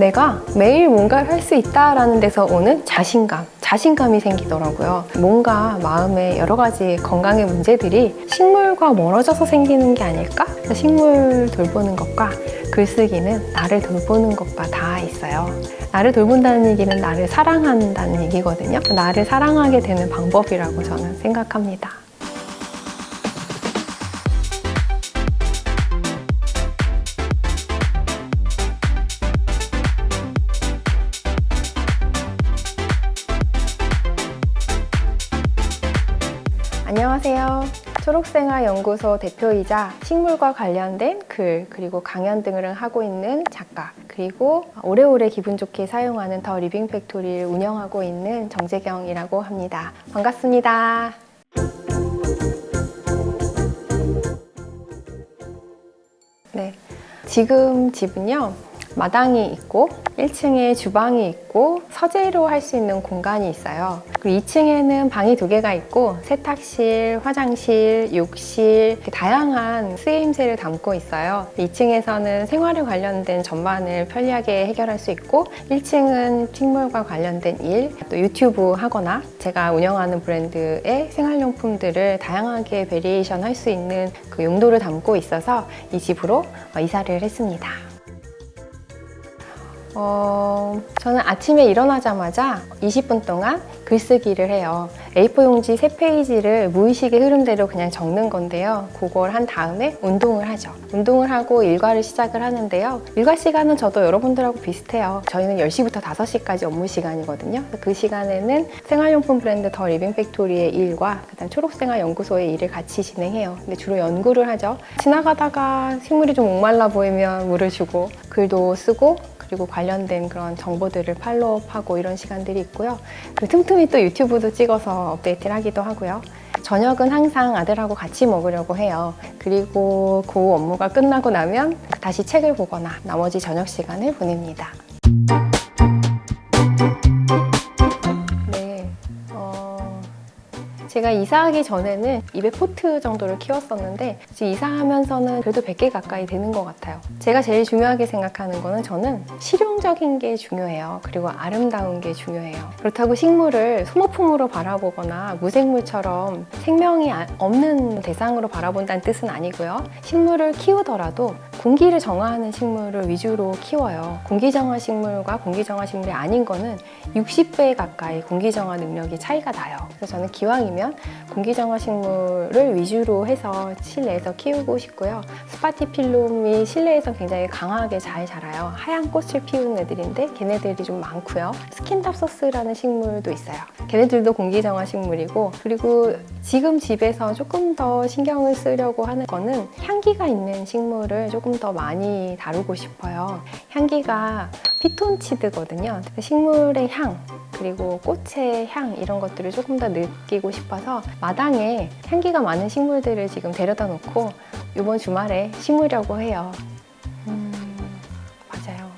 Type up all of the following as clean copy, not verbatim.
내가 매일 뭔가를 할 수 있다라는 데서 오는 자신감이 생기더라고요. 뭔가 마음에 여러 가지 건강의 문제들이 식물과 멀어져서 생기는 게 아닐까? 식물 돌보는 것과 글쓰기는 나를 돌보는 것과 다 있어요. 나를 돌본다는 얘기는 나를 사랑한다는 얘기거든요. 나를 사랑하게 되는 방법이라고 저는 생각합니다. 안녕하세요. 초록생활연구소 대표이자 식물과 관련된 글 그리고 강연 등을 하고 있는 작가, 그리고 오래오래 기분 좋게 사용하는 더 리빙 팩토리를 운영하고 있는 정재경이라고 합니다. 반갑습니다. 네, 지금 집은요, 마당이 있고 1층에 주방이 있고 서재로 할 수 있는 공간이 있어요. 그리고 2층에는 방이 2개가 있고 세탁실, 화장실, 욕실 이렇게 다양한 쓰임새를 담고 있어요. 2층에서는 생활에 관련된 전반을 편리하게 해결할 수 있고 1층은 식물과 관련된 일, 또 유튜브 하거나 제가 운영하는 브랜드의 생활용품들을 다양하게 베리에이션 할 수 있는 그 용도를 담고 있어서 이 집으로 이사를 했습니다. 저는 아침에 일어나자마자 20분 동안 글쓰기를 해요. A4 용지 3페이지를 무의식의 흐름대로 그냥 적는 건데요. 그걸 한 다음에 운동을 하죠. 운동을 하고 일과를 시작을 하는데요. 일과 시간은 저도 여러분들하고 비슷해요. 저희는 10시부터 5시까지 업무 시간이거든요. 그 시간에는 생활용품 브랜드 더 리빙 팩토리의 일과 그다음 초록생활연구소의 일을 같이 진행해요. 근데 주로 연구를 하죠. 지나가다가 식물이 좀 목말라 보이면 물을 주고 글도 쓰고 그리고 관련된 그런 정보들을 팔로우업하고 이런 시간들이 있고요. 그리고 틈틈이 또 유튜브도 찍어서 업데이트를 하기도 하고요. 저녁은 항상 아들하고 같이 먹으려고 해요. 그리고 그 업무가 끝나고 나면 다시 책을 보거나 나머지 저녁 시간을 보냅니다. 제가 이사하기 전에는 200포트 정도를 키웠었는데 지금 이사하면서는 그래도 100개 가까이 되는 것 같아요. 제가 제일 중요하게 생각하는 거는 저는 실용적인 게 중요해요. 그리고 아름다운 게 중요해요. 그렇다고 식물을 소모품으로 바라보거나 무생물처럼 생명이 없는 대상으로 바라본다는 뜻은 아니고요. 식물을 키우더라도 공기를 정화하는 식물을 위주로 키워요. 공기정화 식물과 공기정화 식물이 아닌 거는 60배 가까이 공기정화 능력이 차이가 나요. 그래서 저는 기왕이면 공기정화 식물을 위주로 해서 실내에서 키우고 싶고요. 스파티필름이 실내에서 굉장히 강하게 잘 자라요. 하얀 꽃을 피우는 애들인데 걔네들이 좀 많고요. 스킨답소스라는 식물도 있어요. 걔네들도 공기정화 식물이고, 그리고 지금 집에서 조금 더 신경을 쓰려고 하는 거는 향기가 있는 식물을 조금 더 많이 다루고 싶어요. 향기가 피톤치드거든요. 식물의 향, 그리고 꽃의 향 이런 것들을 조금 더 느끼고 싶어서 마당에 향기가 많은 식물들을 지금 데려다 놓고 이번 주말에 심으려고 해요. 맞아요.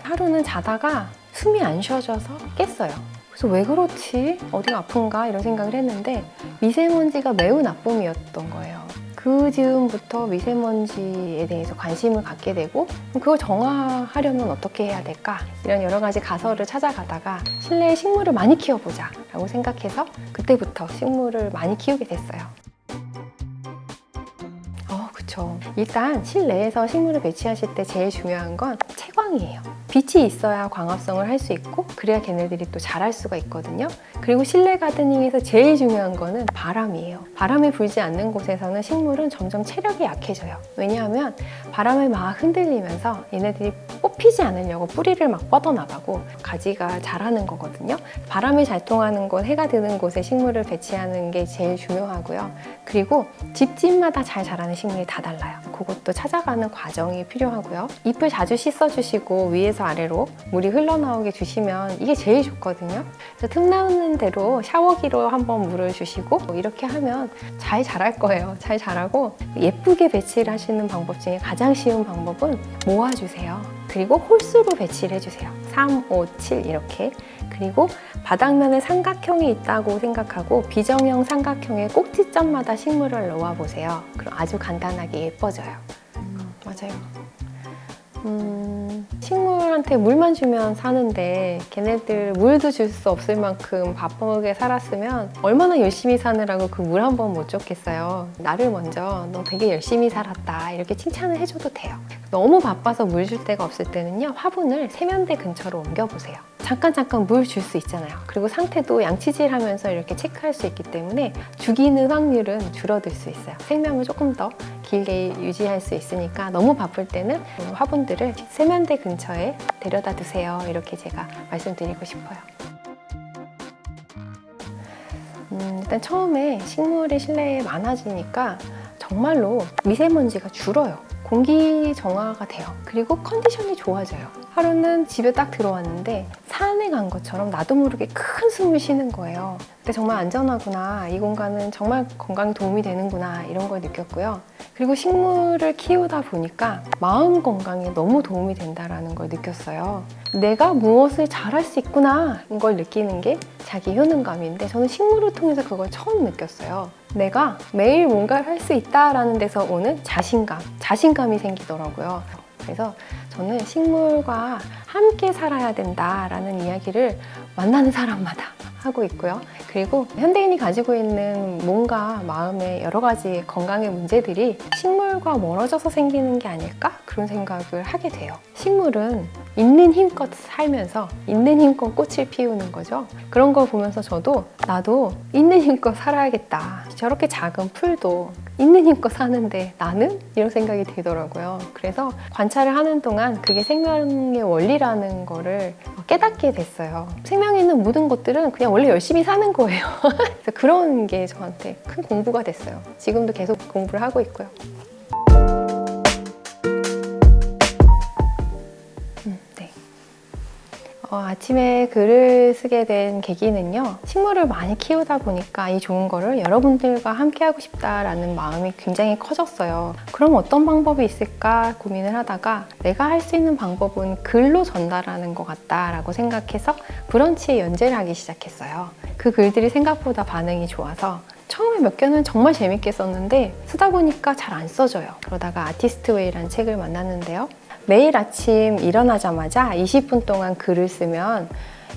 하루는 자다가 숨이 안 쉬어져서 깼어요. 그래서 왜 그렇지? 어디가 아픈가? 이런 생각을 했는데 미세먼지가 매우 나쁨이었던 거예요. 그 즈음부터 미세먼지에 대해서 관심을 갖게 되고 그걸 정화하려면 어떻게 해야 될까? 이런 여러 가지 가설을 찾아가다가 실내에 식물을 많이 키워보자 라고 생각해서 그때부터 식물을 많이 키우게 됐어요. 그쵸. 일단 실내에서 식물을 배치하실 때 제일 중요한 건 채광이에요. 빛이 있어야 광합성을 할 수 있고 그래야 걔네들이 또 자랄 수가 있거든요. 그리고 실내 가드닝에서 제일 중요한 거는 바람이에요. 바람이 불지 않는 곳에서는 식물은 점점 체력이 약해져요. 왜냐하면 바람에 막 흔들리면서 얘네들이 뽑히지 않으려고 뿌리를 막 뻗어나가고 가지가 자라는 거거든요. 바람이 잘 통하는 곳, 해가 드는 곳에 식물을 배치하는 게 제일 중요하고요. 그리고 집집마다 잘 자라는 식물이 다 달라요. 그것도 찾아가는 과정이 필요하고요. 잎을 자주 씻어주시고 위에서 아래로 물이 흘러나오게 주시면 이게 제일 좋거든요. 그래서 틈나는 대로 샤워기로 한번 물을 주시고 이렇게 하면 잘 자랄 거예요. 잘 자라고 예쁘게 배치를 하시는 방법 중에 가장 쉬운 방법은 모아주세요. 그리고 홀수로 배치를 해주세요. 3, 5, 7 이렇게. 그리고 바닥면에 삼각형이 있다고 생각하고 비정형 삼각형의 꼭지점마다 식물을 놓아보세요. 그럼 아주 간단하게 예뻐져요. 맞아요. 식물한테 물만 주면 사는데 걔네들 물도 줄 수 없을 만큼 바쁘게 살았으면 얼마나 열심히 사느라고 그 물 한 번 못 줬겠어요. 나를 먼저 너 되게 열심히 살았다 이렇게 칭찬을 해줘도 돼요. 너무 바빠서 물 줄 데가 없을 때는요, 화분을 세면대 근처로 옮겨보세요. 잠깐 물 줄 수 있잖아요. 그리고 상태도 양치질하면서 이렇게 체크할 수 있기 때문에 죽이는 확률은 줄어들 수 있어요. 생명을 조금 더 길게 유지할 수 있으니까 너무 바쁠 때는 화분들을 세면대 근처에 데려다 두세요. 이렇게 제가 말씀드리고 싶어요. 일단 처음에 식물이 실내에 많아지니까 정말로 미세먼지가 줄어요. 공기 정화가 돼요. 그리고 컨디션이 좋아져요. 하루는 집에 딱 들어왔는데 산에 간 것처럼 나도 모르게 큰 숨을 쉬는 거예요. 근데 정말 안전하구나. 이 공간은 정말 건강에 도움이 되는구나. 이런 걸 느꼈고요. 그리고 식물을 키우다 보니까 마음 건강에 너무 도움이 된다는 걸 느꼈어요. 내가 무엇을 잘할 수 있구나. 이걸 느끼는 게 자기 효능감인데 저는 식물을 통해서 그걸 처음 느꼈어요. 내가 매일 뭔가를 할 수 있다라는 데서 오는 자신감이 생기더라고요. 그래서 저는 식물과 함께 살아야 된다라는 이야기를 만나는 사람마다 하고 있고요. 그리고 현대인이 가지고 있는 몸과 마음의 여러 가지 건강의 문제들이 식물과 멀어져서 생기는 게 아닐까? 그런 생각을 하게 돼요. 식물은 있는 힘껏 살면서 있는 힘껏 꽃을 피우는 거죠. 그런 걸 보면서 저도 나도 있는 힘껏 살아야겠다. 저렇게 작은 풀도 있는 힘껏 사는데 나는? 이런 생각이 들더라고요. 그래서 관찰을 하는 동안 그게 생명의 원리라는 거를 깨닫게 됐어요. 생명에 있는 모든 것들은 그냥 원래 열심히 사는 거예요. 그래서 그런 게 저한테 큰 공부가 됐어요. 지금도 계속 공부를 하고 있고요. 네. 아침에 글을 쓰게 된 계기는요, 식물을 많이 키우다 보니까 이 좋은 거를 여러분들과 함께 하고 싶다라는 마음이 굉장히 커졌어요. 그럼 어떤 방법이 있을까 고민을 하다가 내가 할 수 있는 방법은 글로 전달하는 것 같다라고 생각해서 브런치에 연재를 하기 시작했어요. 그 글들이 생각보다 반응이 좋아서 처음에 몇 개는 정말 재밌게 썼는데 쓰다 보니까 잘 안 써져요. 그러다가 아티스트 웨이라는 책을 만났는데요. 매일 아침 일어나자마자 20분 동안 글을 쓰면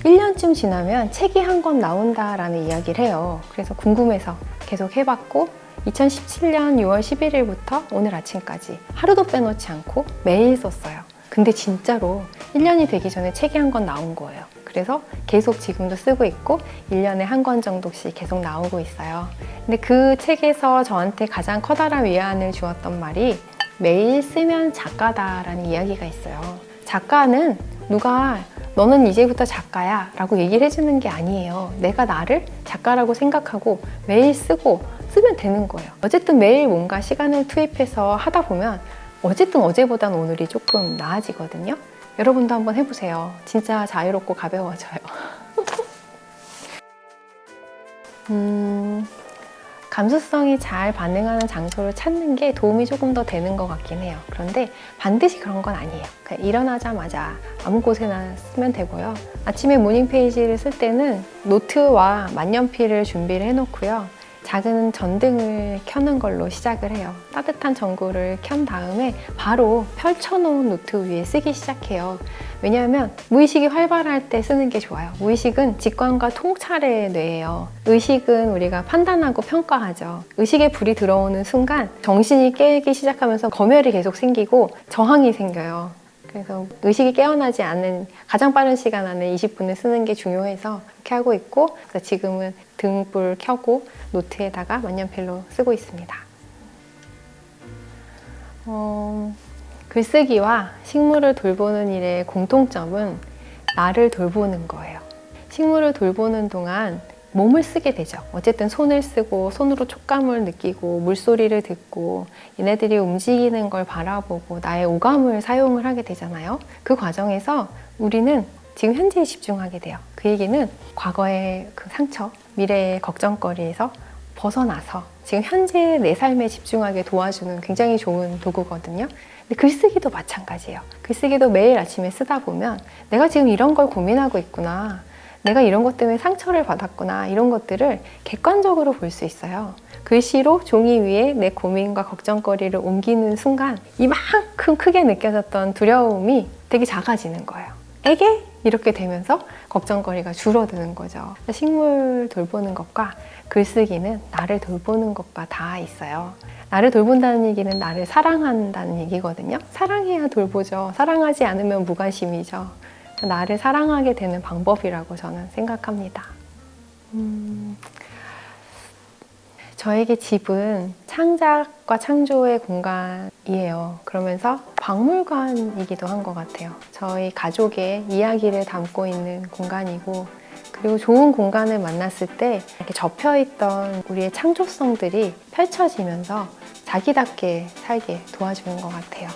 1년쯤 지나면 책이 한 권 나온다라는 이야기를 해요. 그래서 궁금해서 계속 해봤고 2017년 6월 11일부터 오늘 아침까지 하루도 빼놓지 않고 매일 썼어요. 근데 진짜로 1년이 되기 전에 책이 한 권 나온 거예요. 그래서 계속 지금도 쓰고 있고 1년에 한 권 정도씩 계속 나오고 있어요. 근데 그 책에서 저한테 가장 커다란 위안을 주었던 말이 매일 쓰면 작가다라는 이야기가 있어요. 작가는 누가 너는 이제부터 작가야 라고 얘기를 해주는 게 아니에요. 내가 나를 작가라고 생각하고 매일 쓰면 되는 거예요. 어쨌든 매일 뭔가 시간을 투입해서 하다 보면 어쨌든 어제보단 오늘이 조금 나아지거든요. 여러분도 한번 해보세요. 진짜 자유롭고 가벼워져요. 감수성이 잘 반응하는 장소를 찾는 게 도움이 조금 더 되는 것 같긴 해요. 그런데 반드시 그런 건 아니에요. 그냥 일어나자마자 아무 곳에나 쓰면 되고요. 아침에 모닝 페이지를 쓸 때는 노트와 만년필을 준비를 해놓고요. 작은 전등을 켜는 걸로 시작을 해요. 따뜻한 전구를 켠 다음에 바로 펼쳐놓은 노트 위에 쓰기 시작해요. 왜냐하면 무의식이 활발할 때 쓰는 게 좋아요. 무의식은 직관과 통찰의 뇌예요. 의식은 우리가 판단하고 평가하죠. 의식에 불이 들어오는 순간 정신이 깨기 시작하면서 검열이 계속 생기고 저항이 생겨요. 그래서 의식이 깨어나지 않는 가장 빠른 시간 안에 20분을 쓰는 게 중요해서 그렇게 하고 있고, 그래서 지금은 등불 켜고 노트에다가 만년필로 쓰고 있습니다. 글쓰기와 식물을 돌보는 일의 공통점은 나를 돌보는 거예요. 식물을 돌보는 동안 몸을 쓰게 되죠. 어쨌든 손을 쓰고 손으로 촉감을 느끼고 물소리를 듣고 얘네들이 움직이는 걸 바라보고 나의 오감을 사용을 하게 되잖아요. 그 과정에서 우리는 지금 현재에 집중하게 돼요. 그 얘기는 과거의 그 상처, 미래의 걱정거리에서 벗어나서 지금 현재 내 삶에 집중하게 도와주는 굉장히 좋은 도구거든요. 근데 글쓰기도 마찬가지예요. 글쓰기도 매일 아침에 쓰다 보면 내가 지금 이런 걸 고민하고 있구나. 내가 이런 것 때문에 상처를 받았구나, 이런 것들을 객관적으로 볼 수 있어요. 글씨로 종이 위에 내 고민과 걱정거리를 옮기는 순간 이만큼 크게 느껴졌던 두려움이 되게 작아지는 거예요. 에게? 이렇게 되면서 걱정거리가 줄어드는 거죠. 식물 돌보는 것과 글쓰기는 나를 돌보는 것과 다 있어요. 나를 돌본다는 얘기는 나를 사랑한다는 얘기거든요. 사랑해야 돌보죠. 사랑하지 않으면 무관심이죠. 나를 사랑하게 되는 방법이라고 저는 생각합니다. 저에게 집은 창작과 창조의 공간이에요. 그러면서 박물관이기도 한 것 같아요. 저희 가족의 이야기를 담고 있는 공간이고, 그리고 좋은 공간을 만났을 때 이렇게 접혀있던 우리의 창조성들이 펼쳐지면서 자기답게 살게 도와주는 것 같아요.